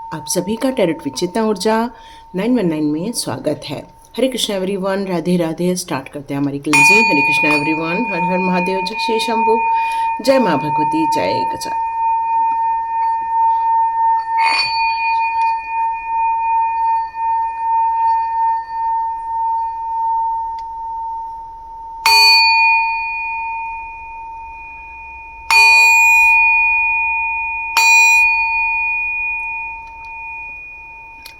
आप सभी का टैरोट विचित्र ऊर्जा 919 में स्वागत है। हरे कृष्ण एवरीवन, राधे राधे। स्टार्ट करते हैं हमारी क्लिनजिंग। हरे कृष्ण एवरीवन, हर हर महादेव, जय श्री शंभू, जय माँ भगवती, जय गजा।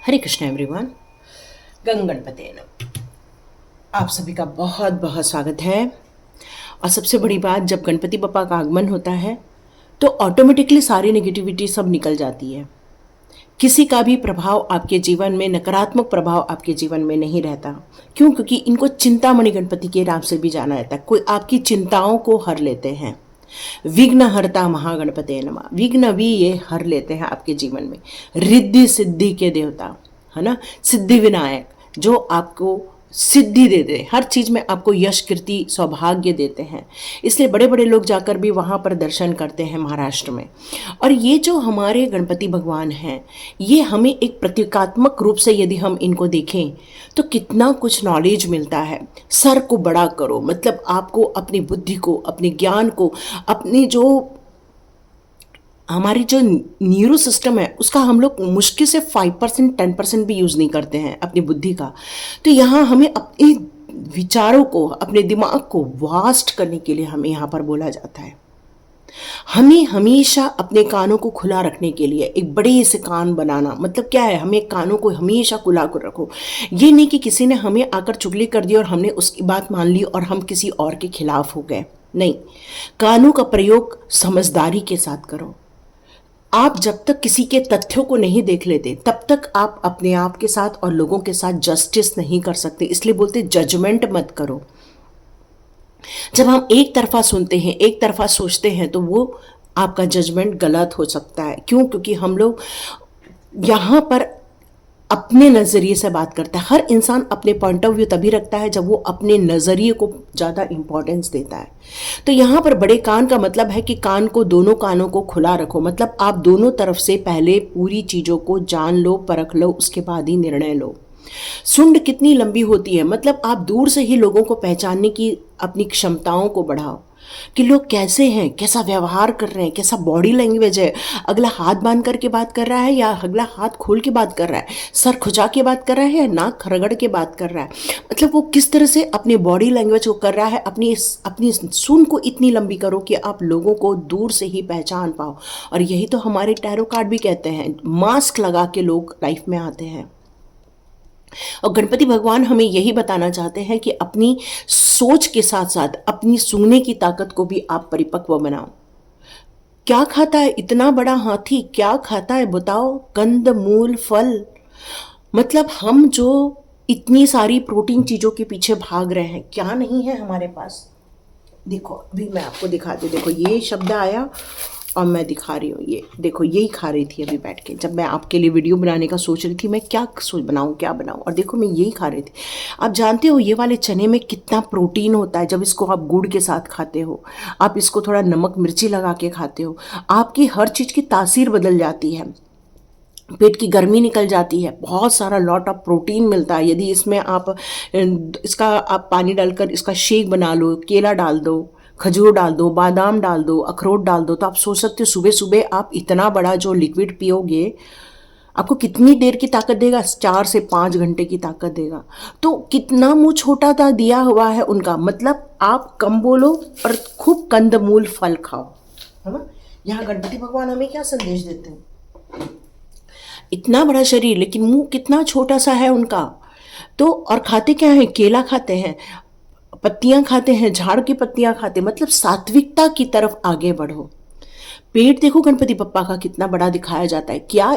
हरे कृष्ण एवरीवन, गंग गणपते नमः। आप सभी का बहुत बहुत स्वागत है। और सबसे बड़ी बात, जब गणपति बप्पा का आगमन होता है तो ऑटोमेटिकली सारी नेगेटिविटी सब निकल जाती है। किसी का भी प्रभाव आपके जीवन में, नकारात्मक प्रभाव आपके जीवन में नहीं रहता। क्यों? क्योंकि इनको चिंतामणि गणपति के नाम से भी जाना जाता है। कोई आपकी चिंताओं को हर लेते हैं। विघ्न हरता महागणपते नमः। विघ्न भी ये हर लेते हैं आपके जीवन में। रिद्धि सिद्धि के देवता है ना, सिद्धि विनायक, जो आपको सिद्धि दे दे, हर चीज में आपको यश, कीर्ति, सौभाग्य देते हैं। इसलिए बड़े बड़े लोग जाकर भी वहां पर दर्शन करते हैं महाराष्ट्र में। और ये जो हमारे गणपति भगवान हैं, ये हमें एक प्रतीकात्मक रूप से यदि हम इनको देखें तो कितना कुछ नॉलेज मिलता है। सर को बड़ा करो, मतलब आपको अपनी बुद्धि को, अपने ज्ञान को, अपनी जो हमारी जो न्यूरो सिस्टम है उसका हम लोग मुश्किल से 5% 10% भी यूज़ नहीं करते हैं अपनी बुद्धि का। तो यहाँ हमें अपने विचारों को, अपने दिमाग को वास्ट करने के लिए हमें यहाँ पर बोला जाता है। हमें हमेशा अपने कानों को खुला रखने के लिए एक बड़े से कान बनाना, मतलब क्या है, हमें कानों को हमेशा खुला कर रखो। ये नहीं कि किसी ने हमें आकर चुगली कर दी और हमने उसकी बात मान ली और हम किसी और के खिलाफ हो गए। नहीं, कानों का प्रयोग समझदारी के साथ करो। आप जब तक किसी के तथ्यों को नहीं देख लेते तब तक आप अपने आप के साथ और लोगों के साथ जस्टिस नहीं कर सकते। इसलिए बोलते जजमेंट मत करो। जब हम एक तरफा सुनते हैं, एक तरफा सोचते हैं, तो वो आपका जजमेंट गलत हो सकता है। क्यों? क्योंकि हम लोग यहाँ पर अपने नज़रिए से बात करता है। हर इंसान अपने पॉइंट ऑफ व्यू तभी रखता है जब वो अपने नज़रिए को ज़्यादा इंपॉर्टेंस देता है। तो यहाँ पर बड़े कान का मतलब है कि कान को, दोनों कानों को खुला रखो। मतलब आप दोनों तरफ से पहले पूरी चीज़ों को जान लो, परख लो, उसके बाद ही निर्णय लो। सुंड कितनी लंबी होती है, मतलब आप दूर से ही लोगों को पहचानने की अपनी क्षमताओं को बढ़ाओ कि लोग कैसे हैं, कैसा व्यवहार कर रहे हैं, कैसा बॉडी लैंग्वेज है। अगला हाथ बांध करके बात कर रहा है या अगला हाथ खोल के बात कर रहा है, सर खुजा के बात कर रहा है या नाक खरगड़ के बात कर रहा है। मतलब वो किस तरह से अपने बॉडी लैंग्वेज को कर रहा है। अपनी सुन को इतनी लंबी करो कि आप लोगों को दूर से ही पहचान पाओ। और यही तो हमारे टैरो कार्ड भी कहते हैं। मास्क लगा के लोग लाइफ में आते हैं। और गणपति भगवान हमें यही बताना चाहते हैं कि अपनी सोच के साथ साथ अपनी सूंघने की ताकत को भी आप परिपक्व बनाओ। क्या खाता है इतना बड़ा हाथी? क्या खाता है बताओ? कंद मूल फल। मतलब हम जो इतनी सारी प्रोटीन चीजों के पीछे भाग रहे हैं, क्या नहीं है हमारे पास। देखो, अभी मैं आपको दिखाती हूँ। देखो, ये शब्द आया और मैं दिखा रही हूँ। ये देखो, यही खा रही थी अभी बैठ के। जब मैं आपके लिए वीडियो बनाने का सोच रही थी, मैं क्या बनाऊँ क्या बनाऊँ, और देखो मैं यही खा रही थी। आप जानते हो ये वाले चने में कितना प्रोटीन होता है। जब इसको आप गुड़ के साथ खाते हो, आप इसको थोड़ा नमक मिर्ची लगा के खाते हो, आपकी हर चीज़ की तासीर बदल जाती है। पेट की गर्मी निकल जाती है, बहुत सारा लॉट ऑफ प्रोटीन मिलता है। यदि इसमें आप पानी डालकर इसका शेक बना लो, केला डाल दो, खजूर डाल दो, बादाम डाल दो, अखरोट डाल दो, तो आप सोच सकते हो सुबह सुबह आप इतना बड़ा जो लिक्विड पियोगे आपको कितनी देर की ताकत देगा। 4 से 5 घंटे की ताकत देगा। तो कितना मुंह छोटा था दिया हुआ है उनका। मतलब आप कम बोलो और खूब कंदमूल फल खाओ, है ना। यहाँ गणपति भगवान हमें क्या संदेश देते हैं? इतना बड़ा शरीर लेकिन मुंह कितना छोटा सा है उनका। तो और खाते क्या है? केला खाते हैं, पत्तियां खाते हैं, झाड़ की पत्तियां खाते हैं। मतलब सात्विकता की तरफ आगे बढ़ो। पेट देखो गणपति बप्पा का कितना बड़ा दिखाया जाता है। क्या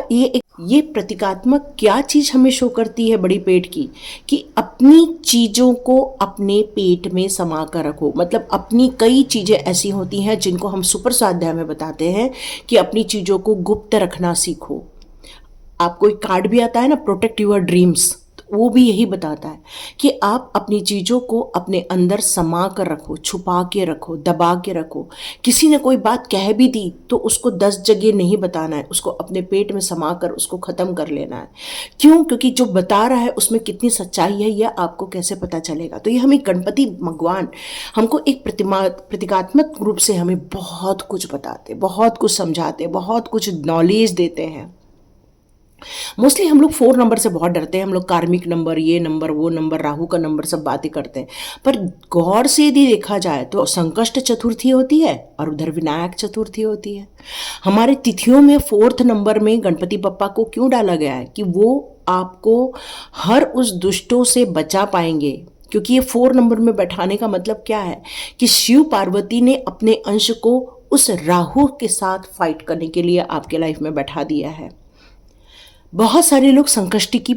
ये प्रतीकात्मक क्या चीज हमें शो करती है बड़ी पेट की, कि अपनी चीजों को अपने पेट में समा कर रखो। मतलब अपनी कई चीजें ऐसी होती हैं जिनको हम सुपर स्वाध्याय में बताते हैं कि अपनी चीजों को गुप्त रखना सीखो। आपको एक कार्ड भी आता है ना, प्रोटेक्ट योर ड्रीम्स। वो भी यही बताता है कि आप अपनी चीज़ों को अपने अंदर समा कर रखो, छुपा के रखो, दबा के रखो। किसी ने कोई बात कह भी दी तो उसको 10 जगह नहीं बताना है, उसको अपने पेट में समा कर उसको ख़त्म कर लेना है। क्यों? क्योंकि जो बता रहा है उसमें कितनी सच्चाई है यह आपको कैसे पता चलेगा। तो ये हमें गणपति भगवान हमको एक प्रतीकात्मक रूप से हमें बहुत कुछ बताते, बहुत कुछ समझाते, बहुत कुछ नॉलेज देते हैं। मोस्टली हम लोग 4 नंबर से बहुत डरते हैं। हम लोग कार्मिक नंबर, ये नंबर, वो नंबर, राहु का नंबर, सब बातें करते हैं। पर गौर से यदि देखा जाए तो संकष्ट चतुर्थी होती है और उधर विनायक चतुर्थी होती है। हमारे तिथियों में 4th नंबर में गणपति बप्पा को क्यों डाला गया है कि वो आपको हर उस दुष्टों से बचा पाएंगे। क्योंकि ये 4 नंबर में बैठाने का मतलब क्या है कि शिव पार्वती ने अपने अंश को उस राहु के साथ फाइट करने के लिए आपके लाइफ में बैठा दिया है। बहुत सारे लोग संकष्टी की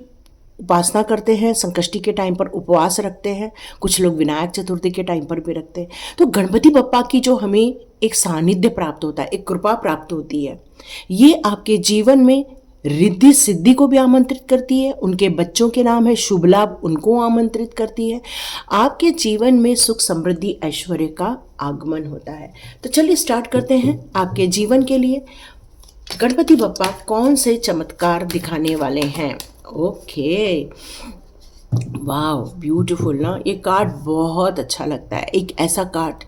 उपासना करते हैं, संकष्टी के टाइम पर उपवास रखते हैं, कुछ लोग विनायक चतुर्थी के टाइम पर भी रखते हैं। तो गणपति बप्पा की जो हमें एक सानिध्य प्राप्त होता है, एक कृपा प्राप्त होती है, ये आपके जीवन में रिद्धि सिद्धि को भी आमंत्रित करती है। उनके बच्चों के नाम है शुभ लाभ, उनको आमंत्रित करती है। आपके जीवन में सुख समृद्धि ऐश्वर्य का आगमन होता है। तो चलिए स्टार्ट करते हैं। आपके जीवन के लिए गणपति बप्पा कौन से चमत्कार दिखाने वाले हैं। ओके, वाह, ब्यूटीफुल ना। ये कार्ड बहुत अच्छा लगता है। एक ऐसा कार्ड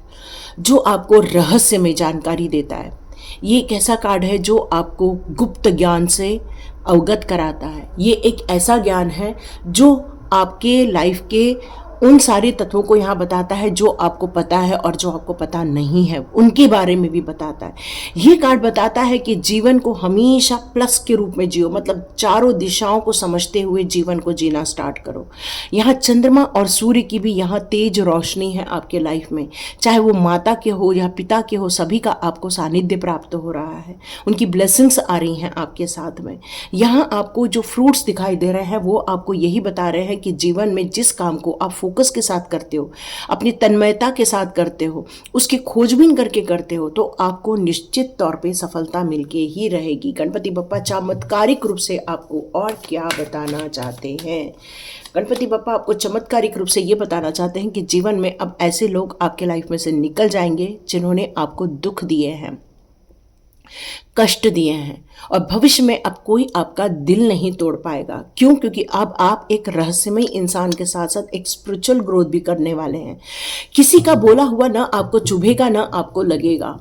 जो आपको रहस्यमय जानकारी देता है। ये एक ऐसा कार्ड है जो आपको गुप्त ज्ञान से अवगत कराता है। ये एक ऐसा ज्ञान है जो आपके लाइफ के उन सारे तत्वों को यहाँ बताता है जो आपको पता है और जो आपको पता नहीं है उनके बारे में भी बताता है। ये कार्ड बताता है कि जीवन को हमेशा प्लस के रूप में जियो, मतलब चारों दिशाओं को समझते हुए जीवन को जीना स्टार्ट करो। यहाँ चंद्रमा और सूर्य की भी यहाँ तेज रोशनी है आपके लाइफ में, चाहे वो माता के हो या पिता के हो, सभी का आपको सानिध्य प्राप्त हो रहा है। उनकी ब्लेसिंग्स आ रही हैं आपके साथ में। यहाँ आपको जो फ्रूट्स दिखाई दे रहे हैं वो आपको यही बता रहे हैं कि जीवन में जिस काम को आप फोकस के साथ करते हो, अपनी तन्मयता के साथ करते हो, उसकी खोजबीन करके करते हो, तो आपको निश्चित तौर पे सफलता मिलके ही रहेगी। गणपति बप्पा चमत्कारिक रूप से आपको और क्या बताना चाहते हैं? गणपति बप्पा आपको चमत्कारिक रूप से ये बताना चाहते हैं कि जीवन में अब ऐसे लोग आपके लाइफ में से निकल जाएंगे जिन्होंने आपको दुख दिए हैं, कष्ट दिए हैं, और भविष्य में अब कोई आपका दिल नहीं तोड़ पाएगा। क्यों? क्योंकि अब आप एक रहस्यमय इंसान के साथ साथ एक स्पिरिचुअल ग्रोथ भी करने वाले हैं। किसी का बोला हुआ ना आपको चुभेगा ना आपको लगेगा,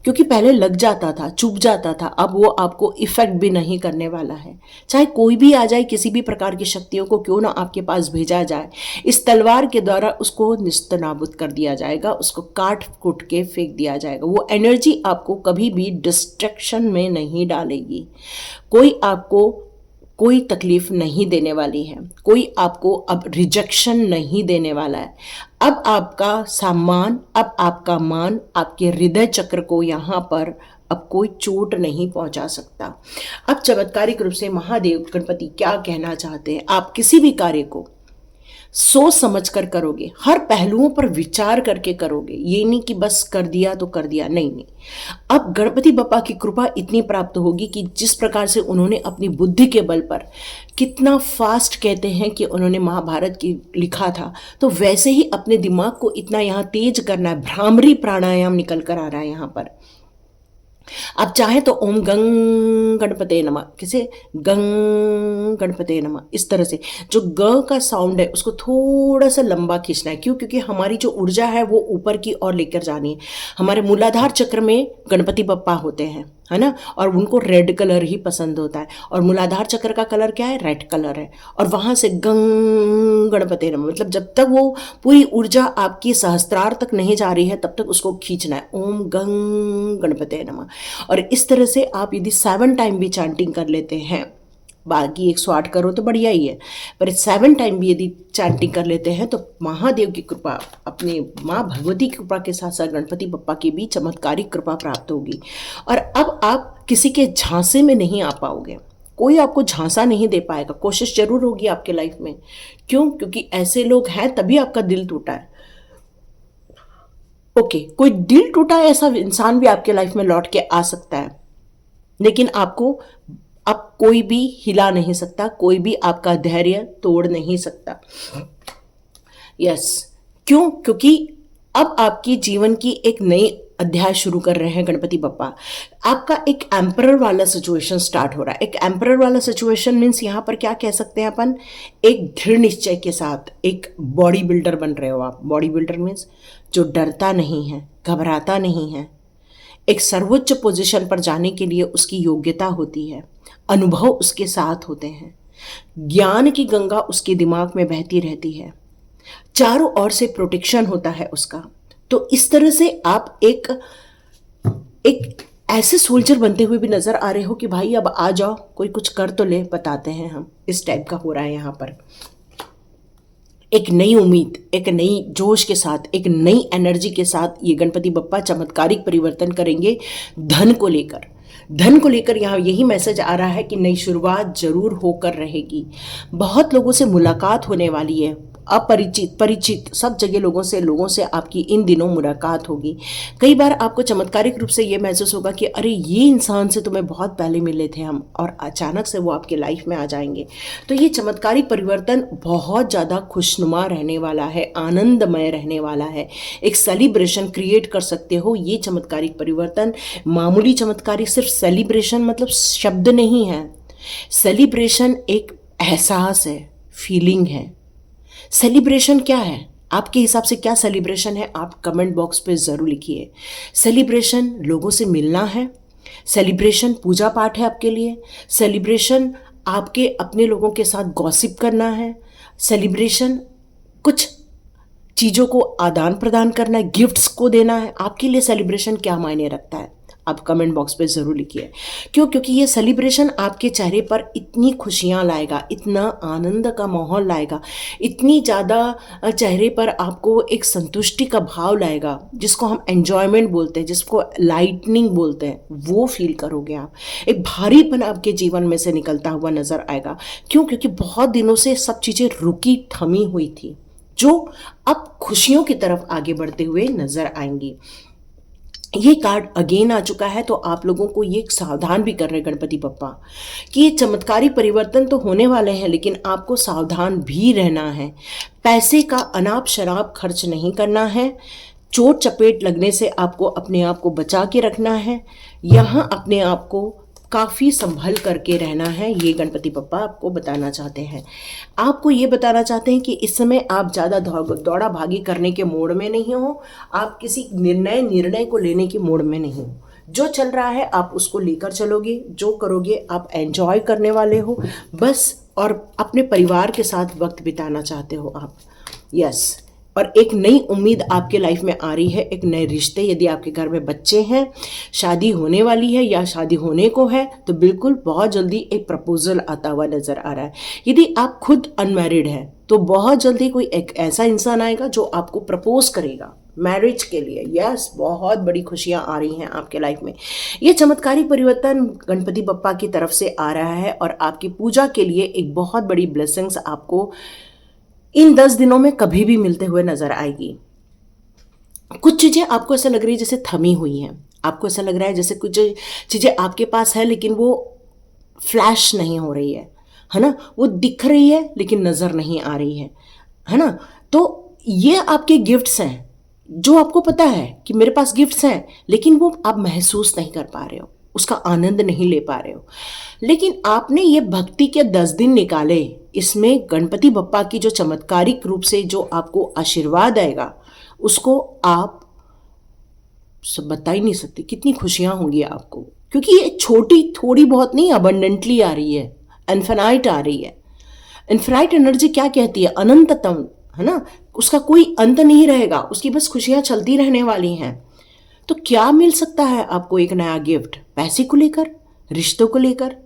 क्योंकि पहले लग जाता था, चुभ जाता था, अब वो आपको इफेक्ट भी नहीं करने वाला है। चाहे कोई भी आ जाए, किसी भी प्रकार की शक्तियों को क्यों ना आपके पास भेजा जाए, इस तलवार के द्वारा उसको निस्तनाबूद कर दिया जाएगा, उसको काट कूट के फेंक दिया जाएगा। वो एनर्जी आपको कभी भी डिस्ट्रैक्शन में नहीं डालेगी। कोई आपको कोई तकलीफ नहीं देने वाली है, कोई आपको अब रिजेक्शन नहीं देने वाला है। अब आपका सम्मान, अब आपका मान, आपके हृदय चक्र को यहाँ पर अब कोई चोट नहीं पहुंचा सकता। अब चमत्कारिक रूप से महादेव गणपति क्या कहना चाहते हैं? आप किसी भी कार्य को सोच समझ कर करोगे, हर पहलुओं पर विचार करके करोगे। ये नहीं कि बस कर दिया तो कर दिया, नहीं नहीं। अब गणपति बप्पा की कृपा इतनी प्राप्त होगी कि जिस प्रकार से उन्होंने अपनी बुद्धि के बल पर कितना फास्ट कहते हैं कि उन्होंने महाभारत की लिखा था, तो वैसे ही अपने दिमाग को इतना यहाँ तेज करना है। भ्रामरी प्राणायाम निकल कर आ रहा है यहाँ पर। आप चाहे तो ओम गंग गणपते नमः, किसे गंग गणपते नमः, इस तरह से जो ग का साउंड है उसको थोड़ा सा लंबा खींचना है। क्यों? क्योंकि हमारी जो ऊर्जा है वो ऊपर की ओर लेकर जानी है। हमारे मूलाधार चक्र में गणपति बप्पा होते हैं, है ना, और उनको रेड कलर ही पसंद होता है, और मूलाधार चक्र का कलर क्या है? रेड कलर है। और वहां से गंग गणपति नमः, मतलब जब तक वो पूरी ऊर्जा आपकी सहस्त्रार तक नहीं जा रही है तब तक उसको खींचना है। ओम गंग गणपति नमः। और इस तरह से आप यदि 7 टाइम भी चैंटिंग कर लेते हैं, बाकी 108 करो तो बढ़िया ही है, पर 7 टाइम भी यदि चैंटिंग कर लेते हैं तो महादेव की कृपा, अपने माँ भगवती की कृपा के साथ साथ गणपति बप्पा की भी चमत्कारिक कृपा प्राप्त होगी। और अब आप किसी के झांसे में नहीं आ पाओगे, कोई आपको झांसा नहीं दे पाएगा। कोशिश जरूर होगी आपके लाइफ में। क्यों? क्योंकि ऐसे लोग हैं तभी आपका दिल टूटा है। ओके, कोई दिल टूटा ऐसा इंसान भी आपके लाइफ में लौट के आ सकता है, लेकिन आपको अब कोई भी हिला नहीं सकता, कोई भी आपका धैर्य तोड़ नहीं सकता। यस, क्यों? क्योंकि अब आपकी जीवन की एक नई अध्याय शुरू कर रहे हैं गणपति बप्पा। आपका एक एम्परर वाला सिचुएशन स्टार्ट हो रहा है। एक एम्परर वाला सिचुएशन मीन्स यहाँ पर क्या कह सकते हैं अपन, एक दृढ़ निश्चय के साथ एक बॉडी बिल्डर बन रहे हो आप। बॉडी बिल्डर मीन्स जो डरता नहीं है, घबराता नहीं है, एक सर्वोच्च पोजीशन पर जाने के लिए उसकी योग्यता होती है, अनुभव उसके साथ होते हैं, ज्ञान की गंगा उसके दिमाग में बहती रहती है, चारों ओर से प्रोटेक्शन होता है उसका। तो इस तरह से आप एक ऐसे सोल्जर बनते हुए भी नजर आ रहे हो कि भाई अब आ जाओ, कोई कुछ कर तो ले, बताते हैं हम। इस टाइप का हो रहा है यहाँ पर। एक नई उम्मीद, एक नई जोश के साथ, एक नई एनर्जी के साथ ये गणपति बप्पा चमत्कारिक परिवर्तन करेंगे धन को लेकर। धन को लेकर यहाँ यही मैसेज आ रहा है कि नई शुरुआत जरूर होकर रहेगी। बहुत लोगों से मुलाकात होने वाली है, अपरिचित परिचित सब जगह लोगों से आपकी इन दिनों मुलाकात होगी। कई बार आपको चमत्कारिक रूप से ये महसूस होगा कि अरे ये इंसान से तो मैं बहुत पहले मिले थे हम, और अचानक से वो आपके लाइफ में आ जाएंगे। तो ये चमत्कारिक परिवर्तन बहुत ज़्यादा खुशनुमा रहने वाला है, आनंदमय रहने वाला है। एक सेलिब्रेशन क्रिएट कर सकते हो ये चमत्कारिक परिवर्तन। मामूली चमत्कारिक सिर्फ सेलिब्रेशन मतलब शब्द नहीं है। सेलिब्रेशन एक एहसास है, फीलिंग है। सेलिब्रेशन क्या है आपके हिसाब से? क्या सेलिब्रेशन है? आप कमेंट बॉक्स पे ज़रूर लिखिए। सेलिब्रेशन लोगों से मिलना है, सेलिब्रेशन पूजा पाठ है आपके लिए, सेलिब्रेशन आपके अपने लोगों के साथ गॉसिप करना है, सेलिब्रेशन कुछ चीज़ों को आदान प्रदान करना है, गिफ्ट्स को देना है। आपके लिए सेलिब्रेशन क्या मायने रखता है? आप कमेंट बॉक्स पे ज़रूर लिखिए। क्यों? क्योंकि ये सेलिब्रेशन आपके चेहरे पर इतनी खुशियाँ लाएगा, इतना आनंद का माहौल लाएगा, इतनी ज़्यादा चेहरे पर आपको एक संतुष्टि का भाव लाएगा, जिसको हम एन्जॉयमेंट बोलते हैं, जिसको लाइटनिंग बोलते हैं, वो फील करोगे आप। एक भारीपन आपके जीवन में से निकलता हुआ नज़र आएगा। क्यों? क्योंकि बहुत दिनों से सब चीज़ें रुकी थमी हुई थी, जो अब खुशियों की तरफ आगे बढ़ते हुए नज़र आएंगी। ये कार्ड अगेन आ चुका है, तो आप लोगों को ये सावधान भी कर रहे हैं गणपति बप्पा कि ये चमत्कारी परिवर्तन तो होने वाले हैं, लेकिन आपको सावधान भी रहना है। पैसे का अनाप शराब खर्च नहीं करना है। चोट चपेट लगने से आपको अपने आप को बचा के रखना है। यहाँ अपने आप को काफ़ी संभल करके रहना है। ये गणपति बप्पा आपको बताना चाहते हैं। आपको ये बताना चाहते हैं कि इस समय आप ज़्यादा दौड़ा भागी करने के मोड में नहीं हो। आप किसी निर्णय को लेने के मोड में नहीं हो। जो चल रहा है आप उसको लेकर चलोगे, जो करोगे आप एंजॉय करने वाले हो बस, और अपने परिवार के साथ वक्त बिताना चाहते हो आप। यस, और एक नई उम्मीद आपके लाइफ में आ रही है, एक नए रिश्ते। यदि आपके घर में बच्चे हैं, शादी होने वाली है या शादी होने को है, तो बिल्कुल बहुत जल्दी एक प्रपोजल आता हुआ नज़र आ रहा है। यदि आप खुद अनमैरिड हैं तो बहुत जल्दी कोई एक ऐसा इंसान आएगा जो आपको प्रपोज करेगा मैरिज के लिए। यस, बहुत बड़ी खुशियाँ आ रही हैं आपके लाइफ में। ये चमत्कारी परिवर्तन गणपति बप्पा की तरफ से आ रहा है, और आपकी पूजा के लिए एक बहुत बड़ी ब्लेसिंग्स आपको इन 10 दिनों में कभी भी मिलते हुए नजर आएगी। कुछ चीज़ें आपको ऐसा लग रही है जैसे थमी हुई हैं। आपको ऐसा लग रहा है जैसे कुछ चीज़ें आपके पास है लेकिन वो फ्लैश नहीं हो रही है ना? वो दिख रही है लेकिन नज़र नहीं आ रही है ना? तो ये आपके गिफ्ट्स हैं, जो आपको पता है कि मेरे पास गिफ्ट्स हैं, लेकिन वो आप महसूस नहीं कर पा रहे हो, उसका आनंद नहीं ले पा रहे हो। लेकिन आपने ये भक्ति के 10 दिन निकाले, इसमें गणपति बप्पा की जो चमत्कारिक रूप से जो आपको आशीर्वाद आएगा, उसको आप सब बता ही नहीं सकते कितनी खुशियां होंगी आपको। क्योंकि ये छोटी थोड़ी बहुत नहीं, अबंडेंटली आ रही है, इन्फिनाइट आ रही है। इन्फिनाइट एनर्जी क्या कहती है? अनंततम, है ना? उसका कोई अंत नहीं रहेगा, उसकी बस खुशियां चलती रहने वाली हैं। तो क्या मिल सकता है आपको? एक नया गिफ्ट, पैसे को लेकर, रिश्तों को लेकर,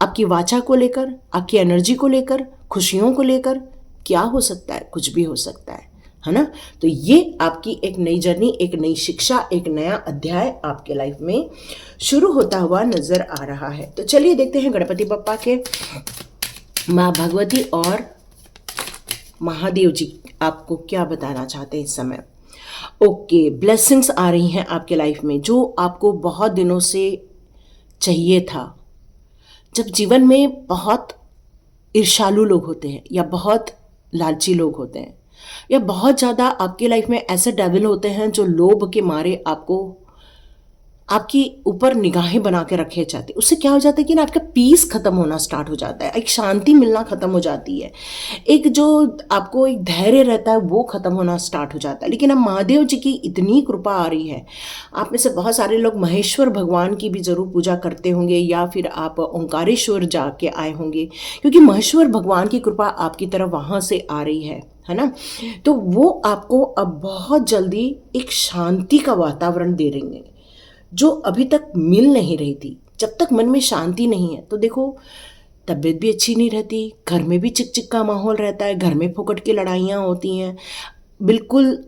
आपकी वाचा को लेकर, आपकी एनर्जी को लेकर, खुशियों को लेकर। क्या हो सकता है? कुछ भी हो सकता है ना? तो ये आपकी एक नई जर्नी, एक नई शिक्षा, एक नया अध्याय आपके लाइफ में शुरू होता हुआ नजर आ रहा है। तो चलिए देखते हैं गणपति बप्पा के माँ भगवती और महादेव जी आपको क्या बताना चाहते हैं इस समय। ओके, ब्लेसिंग्स आ रही हैं आपके लाइफ में, जो आपको बहुत दिनों से चाहिए था, जब जीवन में बहुत ईर्ष्यालु लोग होते हैं या बहुत लालची लोग होते हैं या बहुत ज़्यादा आपके लाइफ में ऐसे डेविल होते हैं जो लोभ के मारे आपको आपकी ऊपर निगाहें बना के रखे चाहते, उससे क्या हो जाता है कि ना आपका पीस खत्म होना स्टार्ट हो जाता है, एक शांति मिलना खत्म हो जाती है, एक जो आपको एक धैर्य रहता है वो खत्म होना स्टार्ट हो जाता है। लेकिन अब महादेव जी की इतनी कृपा आ रही है, आप में से बहुत सारे लोग महेश्वर भगवान की भी जरूर पूजा करते होंगे या फिर आप ओंकारेश्वर जाके आए होंगे, क्योंकि महेश्वर भगवान की कृपा आपकी तरफ वहाँ से आ रही है ना। तो वो आपको अब बहुत जल्दी एक शांति का वातावरण दे रही है जो अभी तक मिल नहीं रही थी। जब तक मन में शांति नहीं है तो देखो तबीयत भी अच्छी नहीं रहती, घर में भी चिक का माहौल रहता है, घर में फोकट की लड़ाइयाँ होती हैं, बिल्कुल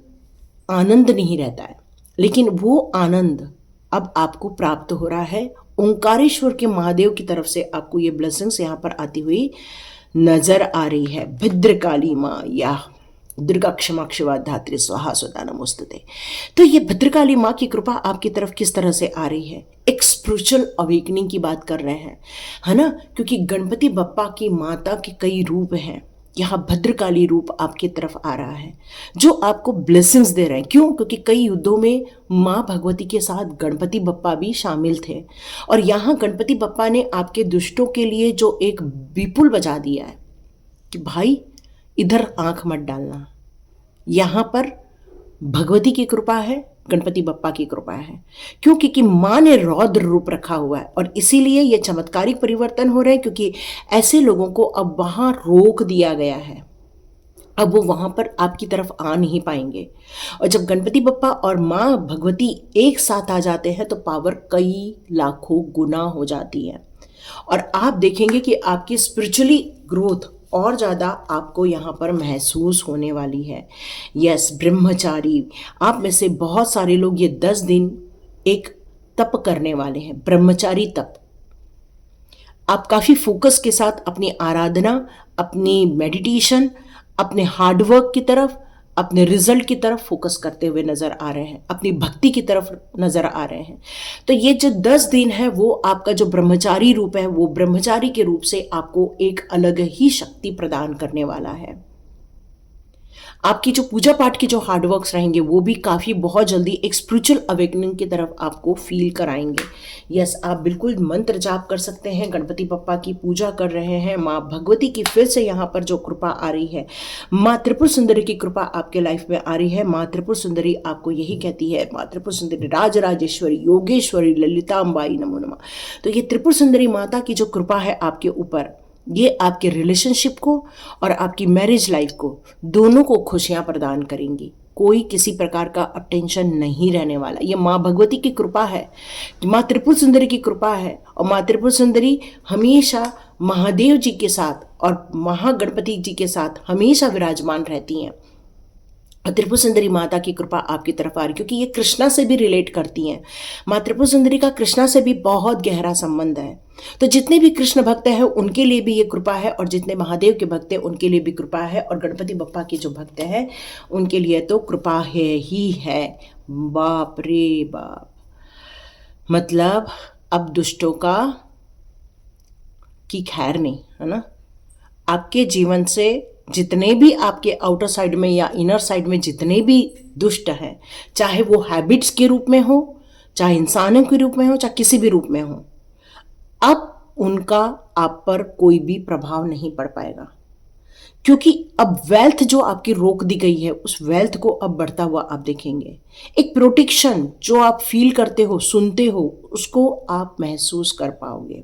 आनंद नहीं रहता है। लेकिन वो आनंद अब आपको प्राप्त हो रहा है ओंकारेश्वर के महादेव की तरफ से, आपको ये ब्लेसिंग्स यहाँ पर आती हुई नजर आ रही है। भद्रकाली माँ या दुर्गा क्षमा शिवा धात्री स्वाहा सुदा नमोस्तुते। तो ये भद्रकाली माँ की कृपा आपकी तरफ किस तरह से आ रही है, एक स्पिरिचुअल अवेकनिंग की बात कर रहे हैं, है ना। क्योंकि गणपति बप्पा की माता के कई रूप हैं, यहाँ भद्रकाली रूप आपकी तरफ आ रहा है जो आपको ब्लेसिंग्स दे रहे हैं। क्यों? क्योंकि कई युद्धों में माँ भगवती के साथ गणपति बप्पा भी शामिल थे और यहाँ गणपति बप्पा ने आपके दुष्टों के लिए जो एक विपुल बजा दिया है कि भाई इधर आंख मत डालना। यहाँ पर भगवती की कृपा है, गणपति बप्पा की कृपा है। क्यों? क्योंकि माँ ने रौद्र रूप रखा हुआ है और इसीलिए ये चमत्कारिक परिवर्तन हो रहे हैं, क्योंकि ऐसे लोगों को अब वहाँ रोक दिया गया है, अब वो वहाँ पर आपकी तरफ आ नहीं पाएंगे। और जब गणपति बप्पा और माँ भगवती एक साथ आ जाते हैं तो पावर कई लाखों गुना हो जाती है और आप देखेंगे कि आपकी स्पिरिचुअली ग्रोथ और ज़्यादा आपको यहाँ पर महसूस होने वाली है। यस, ब्रह्मचारी आप में से बहुत सारे लोग ये 10 दिन एक तप करने वाले हैं, ब्रह्मचारी तप। आप काफ़ी फोकस के साथ अपनी आराधना, अपनी मेडिटेशन, अपने हार्डवर्क की तरफ, अपने रिजल्ट की तरफ फोकस करते हुए नजर आ रहे हैं, अपनी भक्ति की तरफ नजर आ रहे हैं। तो ये जो 10 दिन है वो आपका जो ब्रह्मचारी रूप है वो ब्रह्मचारी के रूप से आपको एक अलग ही शक्ति प्रदान करने वाला है। आपकी जो पूजा पाठ के जो हार्डवर्क्स रहेंगे वो भी काफ़ी बहुत जल्दी एक स्पिरिचुअल अवेकनिंग की तरफ आपको फील कराएंगे। यस, आप बिल्कुल मंत्र जाप कर सकते हैं, गणपति बप्पा की पूजा कर रहे हैं, माँ भगवती की फिर से यहाँ पर जो कृपा आ रही है, माँ त्रिपुर सुंदरी की कृपा आपके लाइफ में आ रही है। माँ त्रिपुर सुंदरी आपको यही कहती है, माँ त्रिपुर सुंदरी राजराजेश्वरी योगेश्वरी ललिताम्बाई नमो नमः। तो ये त्रिपुर सुंदरी माता की जो कृपा है आपके ऊपर, ये आपके रिलेशनशिप को और आपकी मैरिज लाइफ को दोनों को खुशियां प्रदान करेंगी। कोई किसी प्रकार का अब टेंशन नहीं रहने वाला। ये माँ भगवती की कृपा है, माँ त्रिपुर सुंदरी की कृपा है और माँ त्रिपुर सुंदरी हमेशा महादेव जी के साथ और महागणपति जी के साथ हमेशा विराजमान रहती हैं। त्रिपुर सुंदरी माता की कृपा आपकी तरफ आ रही, क्योंकि ये कृष्णा से भी रिलेट करती हैं। माँ त्रिपुर सुंदरी का कृष्णा से भी बहुत गहरा संबंध है। तो जितने भी कृष्ण भक्त हैं उनके लिए भी ये कृपा है और जितने महादेव के भक्त हैं उनके लिए भी कृपा है और गणपति बप्पा के जो भक्त हैं उनके लिए तो कृपा है ही है। बाप रे बाप, मतलब अब दुष्टों का की खैर नहीं, है ना। आपके जीवन से जितने भी आपके आउटर साइड में या इनर साइड में जितने भी दुष्ट हैं, चाहे वो हैबिट्स के रूप में हो, चाहे इंसानों के रूप में हो, चाहे किसी भी रूप में हो, अब उनका आप पर कोई भी प्रभाव नहीं पड़ पाएगा। क्योंकि अब वेल्थ जो आपकी रोक दी गई है उस वेल्थ को अब बढ़ता हुआ आप देखेंगे। एक प्रोटेक्शन जो आप फील करते हो, सुनते हो, उसको आप महसूस कर पाओगे।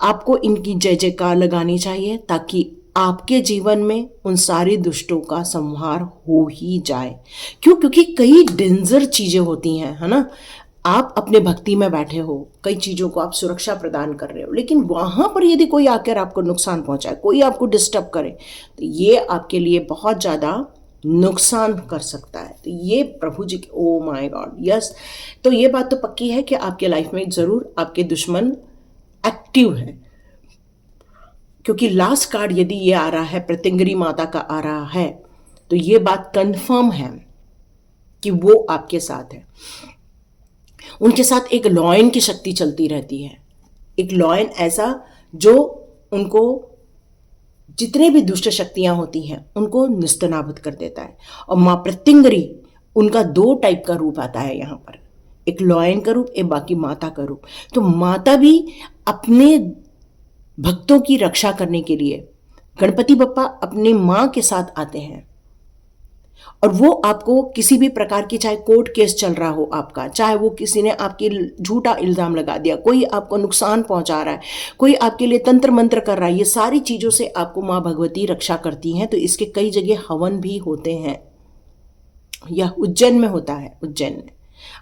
आपको इनकी जय जयकार लगानी चाहिए ताकि आपके जीवन में उन सारे दुष्टों का संहार हो ही जाए। क्यों? क्योंकि कई डेंजर चीजें होती हैं, है ना। आप अपने भक्ति में बैठे हो, कई चीजों को आप सुरक्षा प्रदान कर रहे हो, लेकिन वहां पर यदि कोई आकर आपको नुकसान पहुंचाए, कोई आपको डिस्टर्ब करे, तो ये आपके लिए बहुत ज्यादा नुकसान कर सकता है। तो ये प्रभु जी के, ओ माय गॉड, यस। तो ये बात तो पक्की है कि आपके लाइफ में जरूर आपके दुश्मन एक्टिव है, क्योंकि लास्ट कार्ड यदि ये आ रहा है, प्रत्यंगिरी माता का आ रहा है, तो ये बात कंफर्म है कि वो आपके साथ है। उनके साथ एक लॉयन की शक्ति चलती रहती है, एक लॉयन ऐसा जो उनको जितने भी दुष्ट शक्तियां होती हैं उनको निस्तनाबूद कर देता है। और माँ प्रत्यंगरी, उनका 2 टाइप का रूप आता है यहाँ पर, एक लॉयन का रूप, एक बाकी माता का रूप। तो माता भी अपने भक्तों की रक्षा करने के लिए गणपति बप्पा अपने माँ के साथ आते हैं, और वो आपको किसी भी प्रकार की, चाहे कोर्ट केस चल रहा हो आपका, चाहे वो किसी ने आपके झूठा इल्ज़ाम लगा दिया, कोई आपको नुकसान पहुंचा रहा है, कोई आपके लिए तंत्र मंत्र कर रहा है, ये सारी चीज़ों से आपको माँ भगवती रक्षा करती हैं। तो इसके कई जगह हवन भी होते हैं। यह उज्जैन में होता है, उज्जैन में।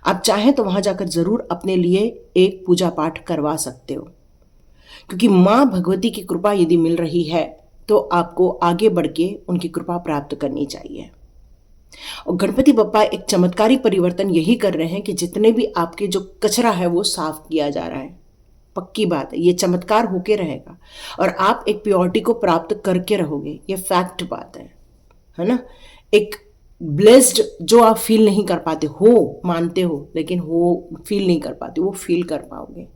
आप चाहें तो वहां जाकर जरूर अपने लिए एक पूजा पाठ करवा सकते हो, क्योंकि माँ भगवती की कृपा यदि मिल रही है तो आपको आगे बढ़ के उनकी कृपा प्राप्त करनी चाहिए। और गणपति बप्पा एक चमत्कारिक परिवर्तन यही कर रहे हैं कि जितने भी आपके जो कचरा है वो साफ किया जा रहा है। पक्की बात है, ये चमत्कार होके रहेगा और आप एक प्योरिटी को प्राप्त करके रहोगे, ये फैक्ट बात है ना। एक ब्लेस्ड जो आप फील नहीं कर पाते हो, मानते हो लेकिन हो फील नहीं कर पाते, वो फील कर पाओगे।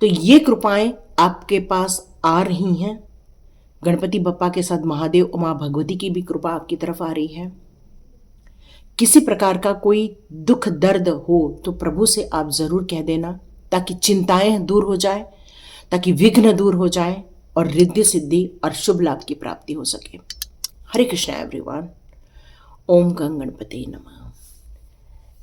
तो ये कृपाएं आपके पास आ रही हैं। गणपति बप्पा के साथ महादेव और माँ भगवती की भी कृपा आपकी तरफ आ रही है। किसी प्रकार का कोई दुख दर्द हो तो प्रभु से आप जरूर कह देना, ताकि चिंताएं दूर हो जाए, ताकि विघ्न दूर हो जाए और रिद्धि सिद्धि और शुभ लाभ की प्राप्ति हो सके। हरे कृष्णा एवरीवन। ओम गं गणपते नमः।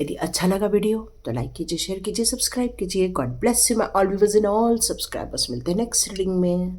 यदि अच्छा लगा वीडियो तो लाइक कीजिए, शेयर कीजिए, सब्सक्राइब कीजिए। God bless you my all viewers and all subscribers. मिलते हैं नेक्स्ट रीडिंग में।